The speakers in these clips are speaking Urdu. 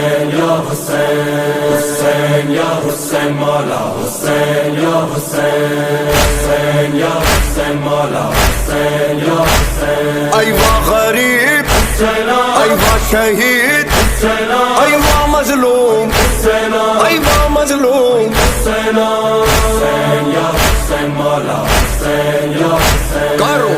حسین یا حسین، حسین یا حسین مولا حسین یا حسین، حسین یا حسین مولا حسین یا حسین. ایوا غریب ایوا شہید ایوا مظلوم ایوا مظلوم. حسین یا حسین مولا حسین یا حسین. کرو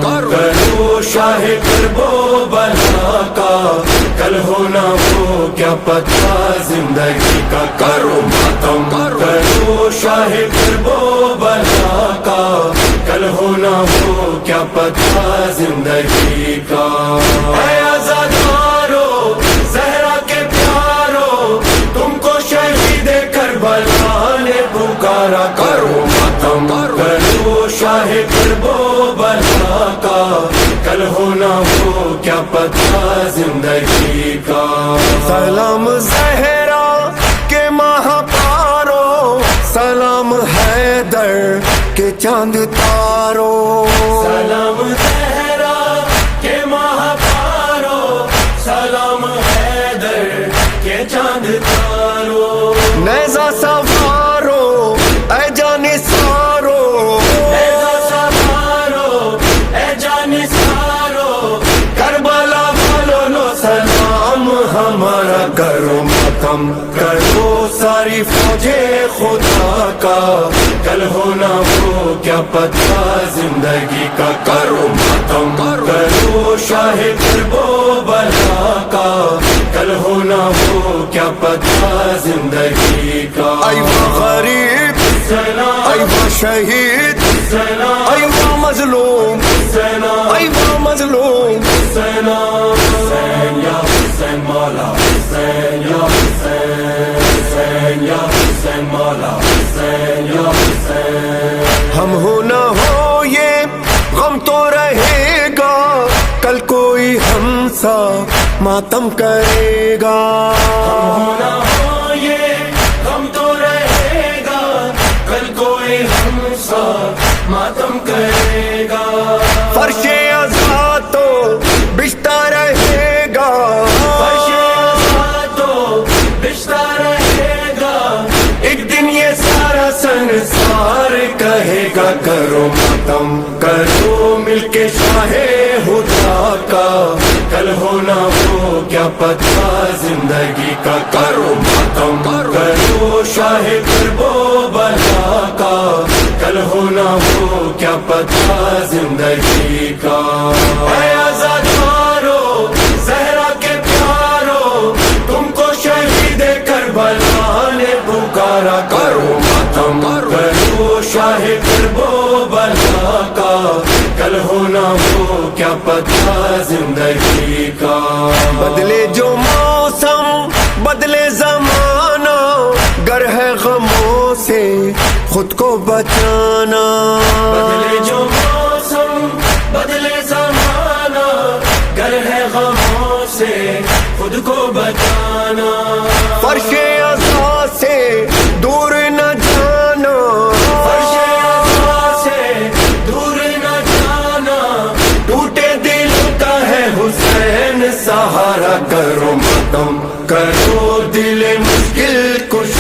کرو شاہ کربو بلا کا، کل ہونا وہ کیا پتہ زندگی کا. کرو ماتم کرو شاہ کربو بلا کا، کل ہونا وہ کیا پتہ زندگی کا. اے آزادارو زہرا کے پیارو، تم کو شہید کربلا نے پکارا. کرو ماتم کرو شاہ کربو بلا کا، کل ہونا وہ کیا پتہ زندگی کا. سلام زہرا کے ماہ پارو، سلام حیدر کے چاند تارو. سلام زہرا کے ماہ پارو، سلام حیدر کے چاند تارو. نیزہ سوارو اے جان سارو، نیزہ سوارو اے جان سارو، کربلا والوں نو سلام ہمارا. کرو ماتم کرو ساری فوجے خدا کا، کل ہونا وہ کیا پتہ زندگی کا. کرو ماتم کرو شاہ کربو بلا کا، کل ہونا وہ کیا پتہ زندگی کا. ایوا غریب ایوا شہید ایوا مظلوم ایوا مظلوم. حسین یا حسین مولا حسین یا حسین، حسین یا حسین مولا حسین یا حسین. ہم ہو نہ ہو یہ غم تو رہے گا، کل کوئی ہم سا ماتم کرے گا. ہونا ہو یہ غم تو رہے گا، کل کوئی ہم سا ماتم کرے گا. فرش ازا تو بچتا رہے گا، فرش ازا تو بچتا رہے گا، ایک دن یہ سارا سنسار کہے گا. کرو ماتم کرو مل کے شاہ خدا کا، کل ہونا وہ کیا پتہ زندگی کا. کرو ماتم کرو شاہ کربو بلا کا، کل ہونا وہ کیا پتہ زندگی کا. اے آزادارو زہرا کے پیارو، تم کو شہید کربلا نے پکارا. کرو ماتم کرو شاہ کربو بلا کا، کل ہونا وہ کیا پتہ زندگی کا. بدلے جو موسم بدلے زمانہ، گر ہے غموں سے خود کو بچانا. بدلے جو موسم بدلے زمانہ، گر ہے غموں سے خود کو بچانا. فرش ازا سے دور نہ جانا، فرش ازا سے دور نہ جانا، ٹوٹے دل کا ہے حسین سہارا. کرو ماتم کرو